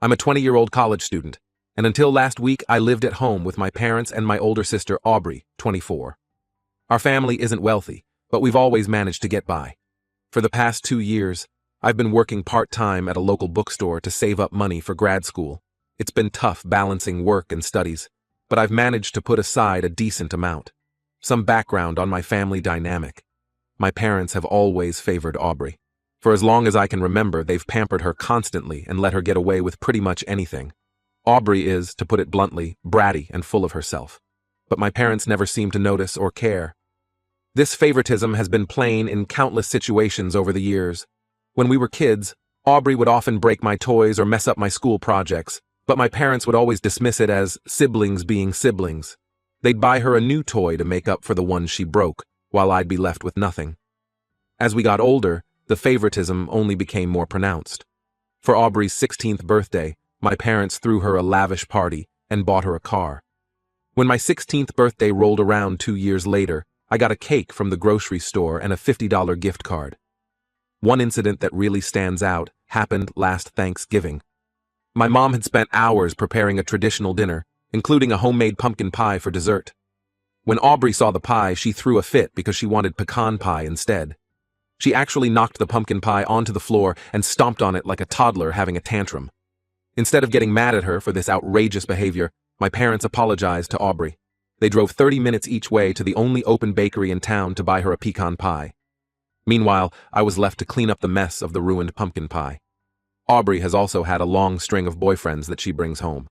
I'm a 20-year-old college student, and until last week I lived at home with my parents and my older sister Aubrey, 24. Our family isn't wealthy, but we've always managed to get by. For the past 2 years, I've been working part-time at a local bookstore to save up money for grad school. It's been tough balancing work and studies, but I've managed to put aside a decent amount. Some background on my family dynamic. My parents have always favored Aubrey. For as long as I can remember, they've pampered her constantly and let her get away with pretty much anything. Aubrey is, to put it bluntly, bratty and full of herself. But my parents never seem to notice or care. This favoritism has been plain in countless situations over the years. When we were kids, Aubrey would often break my toys or mess up my school projects, but my parents would always dismiss it as siblings being siblings. They'd buy her a new toy to make up for the one she broke, while I'd be left with nothing. As we got older, the favoritism only became more pronounced. For Aubrey's 16th birthday, my parents threw her a lavish party and bought her a car. When my 16th birthday rolled around 2 years later, I got a cake from the grocery store and a $50 gift card. One incident that really stands out happened last Thanksgiving. My mom had spent hours preparing a traditional dinner, including a homemade pumpkin pie for dessert. When Aubrey saw the pie, she threw a fit because she wanted pecan pie instead. She actually knocked the pumpkin pie onto the floor and stomped on it like a toddler having a tantrum. Instead of getting mad at her for this outrageous behavior, my parents apologized to Aubrey. They drove 30 minutes each way to the only open bakery in town to buy her a pecan pie. Meanwhile, I was left to clean up the mess of the ruined pumpkin pie. Aubrey has also had a long string of boyfriends that she brings home.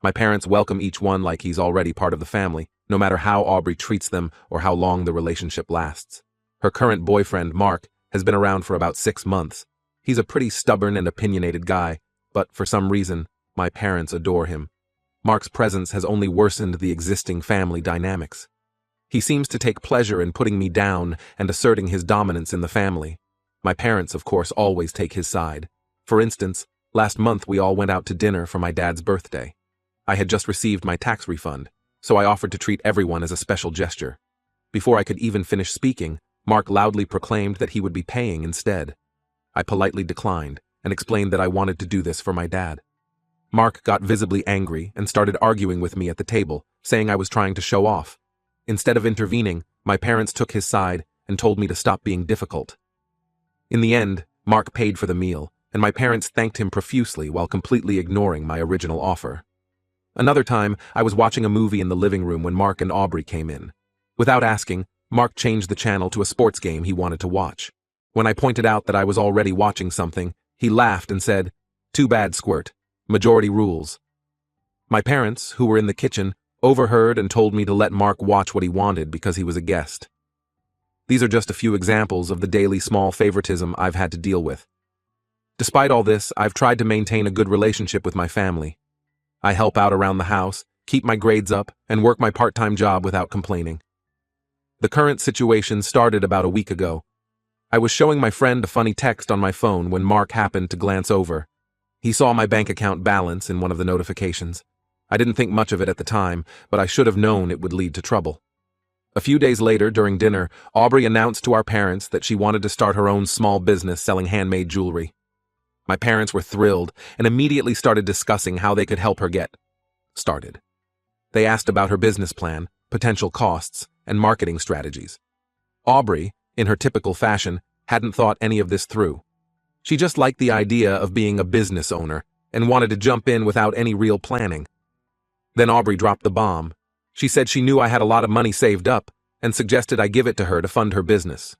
My parents welcome each one like he's already part of the family, no matter how Aubrey treats them or how long the relationship lasts. Her current boyfriend, Mark, has been around for about 6 months. He's a pretty stubborn and opinionated guy, but for some reason, my parents adore him. Mark's presence has only worsened the existing family dynamics. He seems to take pleasure in putting me down and asserting his dominance in the family. My parents, of course, always take his side. For instance, last month we all went out to dinner for my dad's birthday. I had just received my tax refund, so I offered to treat everyone as a special gesture. Before I could even finish speaking, Mark loudly proclaimed that he would be paying instead. I politely declined and explained that I wanted to do this for my dad. Mark got visibly angry and started arguing with me at the table, saying I was trying to show off. Instead of intervening, my parents took his side and told me to stop being difficult. In the end, Mark paid for the meal, and my parents thanked him profusely while completely ignoring my original offer. Another time, I was watching a movie in the living room when Mark and Aubrey came in. Without asking, Mark changed the channel to a sports game he wanted to watch. When I pointed out that I was already watching something, he laughed and said, "Too bad, Squirt. Majority rules." My parents, who were in the kitchen, overheard and told me to let Mark watch what he wanted because he was a guest. These are just a few examples of the daily small favoritism I've had to deal with. Despite all this, I've tried to maintain a good relationship with my family. I help out around the house, keep my grades up, and work my part-time job without complaining. The current situation started about a week ago. I was showing my friend a funny text on my phone when Mark happened to glance over. He saw my bank account balance in one of the notifications. I didn't think much of it at the time, but I should have known it would lead to trouble. A few days later, during dinner, Aubrey announced to our parents that she wanted to start her own small business selling handmade jewelry. My parents were thrilled and immediately started discussing how they could help her get started. They asked about her business plan, potential costs, and marketing strategies. Aubrey, in her typical fashion, hadn't thought any of this through. She just liked the idea of being a business owner and wanted to jump in without any real planning. Then Aubrey dropped the bomb. She said she knew I had a lot of money saved up and suggested I give it to her to fund her business.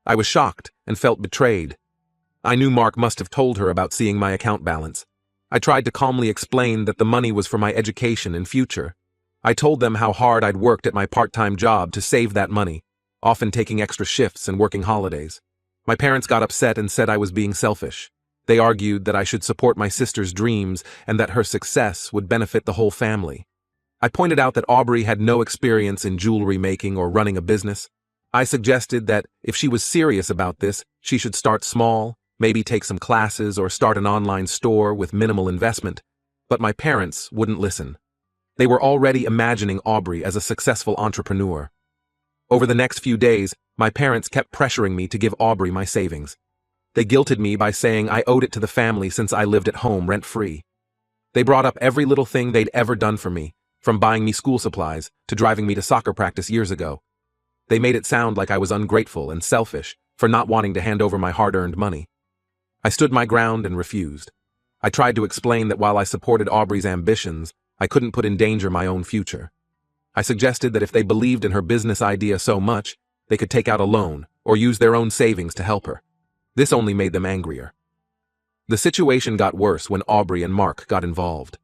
I was shocked and felt betrayed. I knew Mark must have told her about seeing my account balance. I tried to calmly explain that the money was for my education and future. I told them how hard I'd worked at my part-time job to save that money, often taking extra shifts and working holidays. My parents got upset and said I was being selfish. They argued that I should support my sister's dreams and that her success would benefit the whole family. I pointed out that Aubrey had no experience in jewelry making or running a business. I suggested that if she was serious about this, she should start small, maybe take some classes or start an online store with minimal investment. But my parents wouldn't listen. They were already imagining Aubrey as a successful entrepreneur. Over the next few days, my parents kept pressuring me to give Aubrey my savings. They guilted me by saying I owed it to the family since I lived at home rent-free. They brought up every little thing they'd ever done for me, from buying me school supplies to driving me to soccer practice years ago. They made it sound like I was ungrateful and selfish for not wanting to hand over my hard-earned money. I stood my ground and refused. I tried to explain that while I supported Aubrey's ambitions, I couldn't put in danger my own future. I suggested that if they believed in her business idea so much, they could take out a loan or use their own savings to help her. This only made them angrier. The situation got worse when Aubrey and Mark got involved.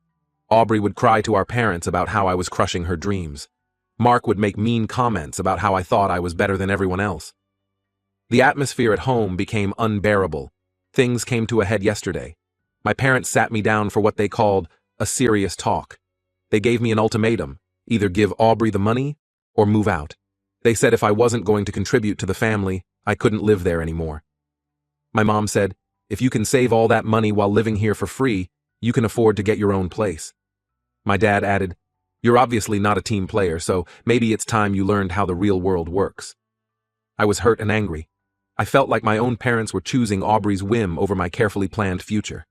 Aubrey would cry to our parents about how I was crushing her dreams. Mark would make mean comments about how I thought I was better than everyone else. The atmosphere at home became unbearable. Things came to a head yesterday. My parents sat me down for what they called a serious talk. They gave me an ultimatum: either give Aubrey the money or move out. They said if I wasn't going to contribute to the family, I couldn't live there anymore. My mom said, if you can save all that money while living here for free, you can afford to get your own place. My dad added, you're obviously not a team player, so maybe it's time you learned how the real world works. I was hurt and angry. I felt like my own parents were choosing Aubrey's whim over my carefully planned future.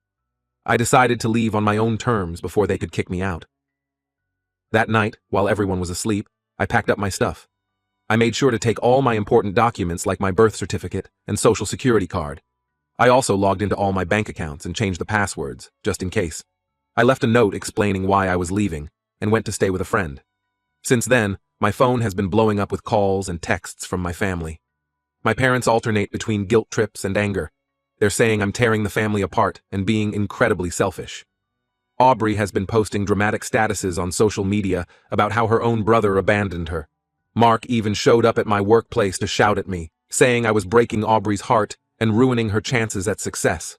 I decided to leave on my own terms before they could kick me out. That night, while everyone was asleep, I packed up my stuff. I made sure to take all my important documents like my birth certificate and social security card. I also logged into all my bank accounts and changed the passwords, just in case. I left a note explaining why I was leaving and went to stay with a friend. Since then, my phone has been blowing up with calls and texts from my family. My parents alternate between guilt trips and anger. They're saying I'm tearing the family apart and being incredibly selfish. Aubrey has been posting dramatic statuses on social media about how her own brother abandoned her. Mark even showed up at my workplace to shout at me, saying I was breaking Aubrey's heart and ruining her chances at success.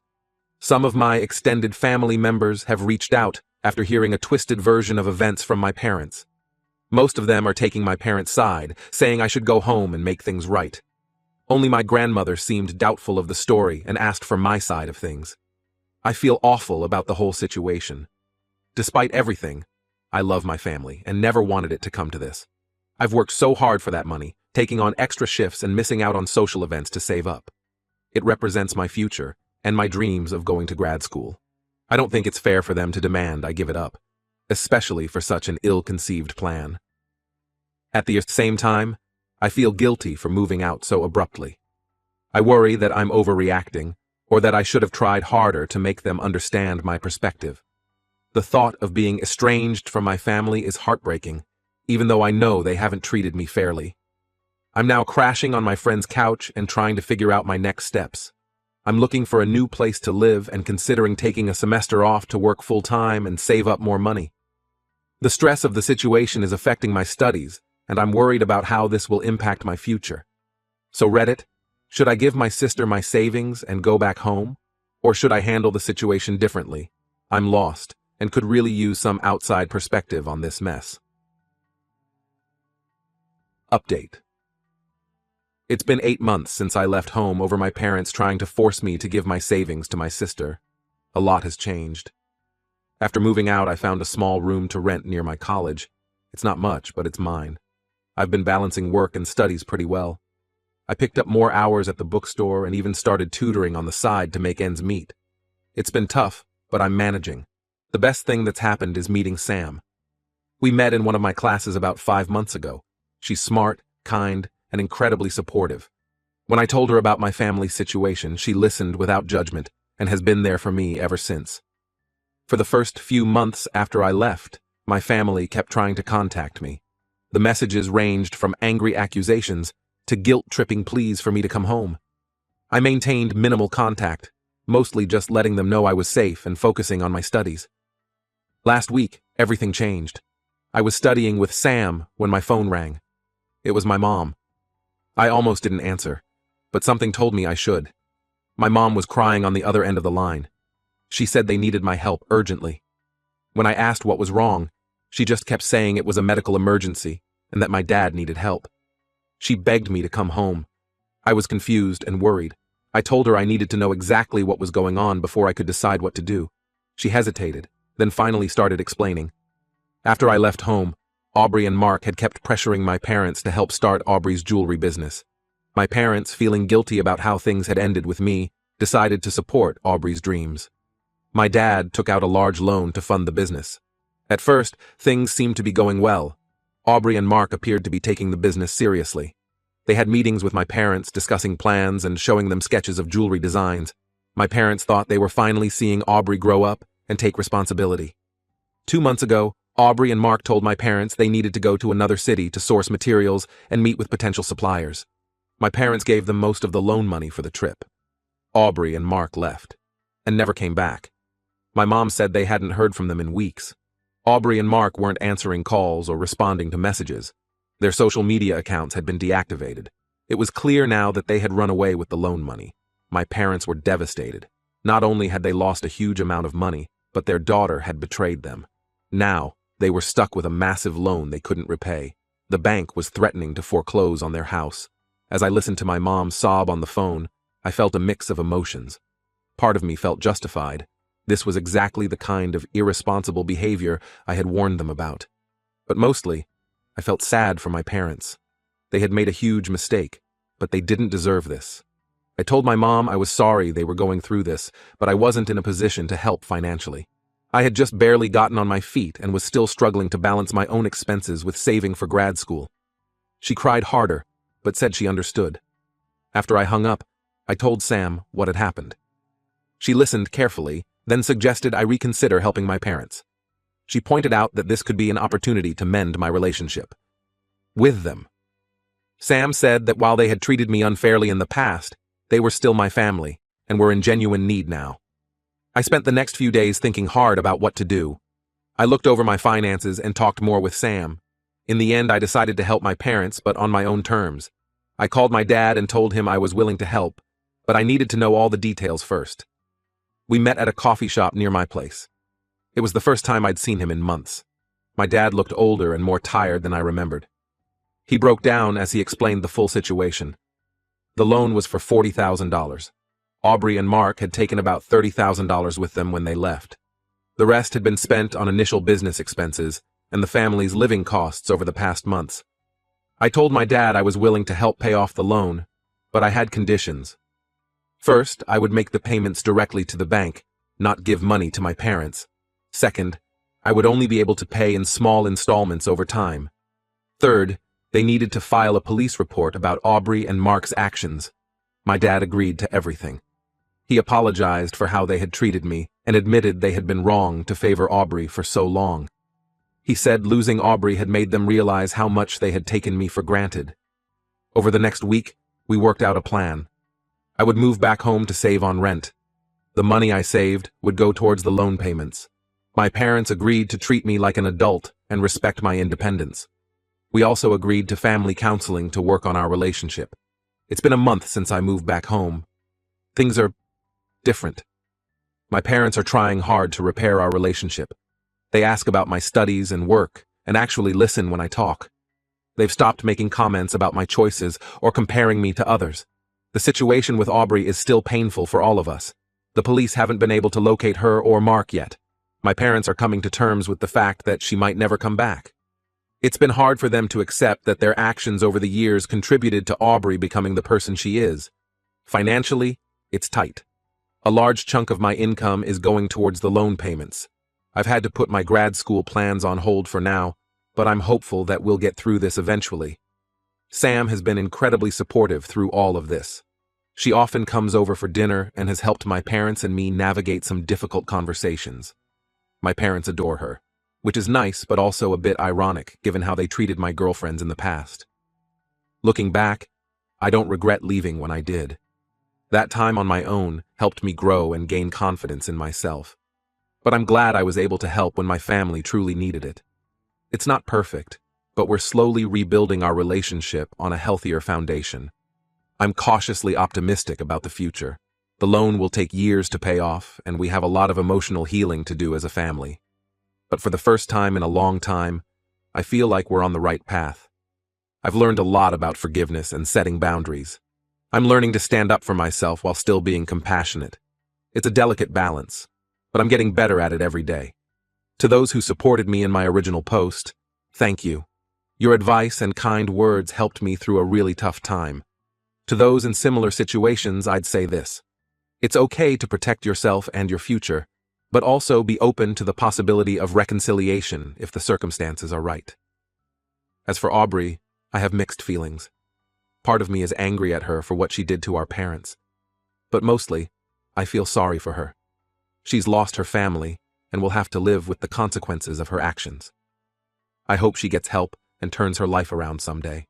Some of my extended family members have reached out after hearing a twisted version of events from my parents. Most of them are taking my parents' side, saying I should go home and make things right. Only my grandmother seemed doubtful of the story and asked for my side of things. I feel awful about the whole situation. Despite everything, I love my family and never wanted it to come to this. I've worked so hard for that money, taking on extra shifts and missing out on social events to save up. It represents my future and my dreams of going to grad school. I don't think it's fair for them to demand I give it up, especially for such an ill-conceived plan. At the same time, I feel guilty for moving out so abruptly. I worry that I'm overreacting, or that I should have tried harder to make them understand my perspective. The thought of being estranged from my family is heartbreaking, even though I know they haven't treated me fairly. I'm now crashing on my friend's couch and trying to figure out my next steps. I'm looking for a new place to live and considering taking a semester off to work full-time and save up more money. The stress of the situation is affecting my studies, and I'm worried about how this will impact my future. So Reddit, should I give my sister my savings and go back home? Or should I handle the situation differently? I'm lost and could really use some outside perspective on this mess. Update. It's been 8 months since I left home over my parents trying to force me to give my savings to my sister. A lot has changed. After moving out, I found a small room to rent near my college. It's not much, but it's mine. I've been balancing work and studies pretty well. I picked up more hours at the bookstore and even started tutoring on the side to make ends meet. It's been tough, but I'm managing. The best thing that's happened is meeting Sam. We met in one of my classes about 5 months ago. She's smart, kind, and incredibly supportive. When I told her about my family's situation, she listened without judgment and has been there for me ever since. For the first few months after I left, my family kept trying to contact me. The messages ranged from angry accusations to guilt-tripping pleas for me to come home. I maintained minimal contact, mostly just letting them know I was safe and focusing on my studies. Last week, everything changed. I was studying with Sam when my phone rang. It was my mom. I almost didn't answer, but something told me I should. My mom was crying on the other end of the line. She said they needed my help urgently. When I asked what was wrong, she just kept saying it was a medical emergency and that my dad needed help. She begged me to come home. I was confused and worried. I told her I needed to know exactly what was going on before I could decide what to do. She hesitated, then finally started explaining. After I left home, Aubrey and Mark had kept pressuring my parents to help start Aubrey's jewelry business. My parents, feeling guilty about how things had ended with me, decided to support Aubrey's dreams. My dad took out a large loan to fund the business. At first, things seemed to be going well. Aubrey and Mark appeared to be taking the business seriously. They had meetings with my parents discussing plans and showing them sketches of jewelry designs. My parents thought they were finally seeing Aubrey grow up and take responsibility. 2 months ago, Aubrey and Mark told my parents they needed to go to another city to source materials and meet with potential suppliers. My parents gave them most of the loan money for the trip. Aubrey and Mark left and never came back. My mom said they hadn't heard from them in weeks. Aubrey and Mark weren't answering calls or responding to messages. Their social media accounts had been deactivated. It was clear now that they had run away with the loan money. My parents were devastated. Not only had they lost a huge amount of money, but their daughter had betrayed them. Now, they were stuck with a massive loan they couldn't repay. The bank was threatening to foreclose on their house. As I listened to my mom sob on the phone, I felt a mix of emotions. Part of me felt justified. This was exactly the kind of irresponsible behavior I had warned them about. But mostly, I felt sad for my parents. They had made a huge mistake, but they didn't deserve this. I told my mom I was sorry they were going through this, but I wasn't in a position to help financially. I had just barely gotten on my feet and was still struggling to balance my own expenses with saving for grad school. She cried harder, but said she understood. After I hung up, I told Sam what had happened. She listened carefully, then suggested I reconsider helping my parents. She pointed out that this could be an opportunity to mend my relationship with them. Sam said that while they had treated me unfairly in the past, they were still my family and were in genuine need now. I spent the next few days thinking hard about what to do. I looked over my finances and talked more with Sam. In the end, I decided to help my parents, but on my own terms. I called my dad and told him I was willing to help, but I needed to know all the details first. We met at a coffee shop near my place. It was the first time I'd seen him in months. My dad looked older and more tired than I remembered. He broke down as he explained the full situation. The loan was for $40,000. Aubrey and Mark had taken about $30,000 with them when they left. The rest had been spent on initial business expenses and the family's living costs over the past months. I told my dad I was willing to help pay off the loan, but I had conditions. First, I would make the payments directly to the bank, not give money to my parents. Second, I would only be able to pay in small installments over time. Third, they needed to file a police report about Aubrey and Mark's actions. My dad agreed to everything. He apologized for how they had treated me and admitted they had been wrong to favor Aubrey for so long. He said losing Aubrey had made them realize how much they had taken me for granted. Over the next week, we worked out a plan. I would move back home to save on rent. The money I saved would go towards the loan payments. My parents agreed to treat me like an adult and respect my independence. We also agreed to family counseling to work on our relationship. It's been a month since I moved back home. Things are different. My parents are trying hard to repair our relationship. They ask about my studies and work and actually listen when I talk. They've stopped making comments about my choices or comparing me to others. The situation with Aubrey is still painful for all of us. The police haven't been able to locate her or Mark yet. My parents are coming to terms with the fact that she might never come back. It's been hard for them to accept that their actions over the years contributed to Aubrey becoming the person she is. Financially, it's tight. A large chunk of my income is going towards the loan payments. I've had to put my grad school plans on hold for now, but I'm hopeful that we'll get through this eventually. Sam has been incredibly supportive through all of this. She often comes over for dinner and has helped my parents and me navigate some difficult conversations. My parents adore her, which is nice but also a bit ironic given how they treated my girlfriends in the past. Looking back, I don't regret leaving when I did. That time on my own helped me grow and gain confidence in myself. But I'm glad I was able to help when my family truly needed it. It's not perfect, but we're slowly rebuilding our relationship on a healthier foundation. I'm cautiously optimistic about the future. The loan will take years to pay off, and we have a lot of emotional healing to do as a family. But for the first time in a long time, I feel like we're on the right path. I've learned a lot about forgiveness and setting boundaries. I'm learning to stand up for myself while still being compassionate. It's a delicate balance, but I'm getting better at it every day. To those who supported me in my original post, thank you. Your advice and kind words helped me through a really tough time. To those in similar situations, I'd say this. It's okay to protect yourself and your future, but also be open to the possibility of reconciliation if the circumstances are right. As for Aubrey, I have mixed feelings. Part of me is angry at her for what she did to our parents. But mostly, I feel sorry for her. She's lost her family and will have to live with the consequences of her actions. I hope she gets help and turns her life around someday.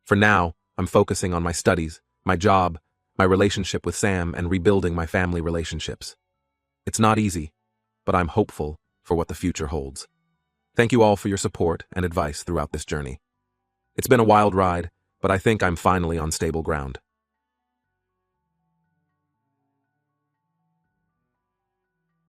For now, I'm focusing on my studies, my job, my relationship with Sam, and rebuilding my family relationships. It's not easy, but I'm hopeful for what the future holds. Thank you all for your support and advice throughout this journey. It's been a wild ride, but I think I'm finally on stable ground.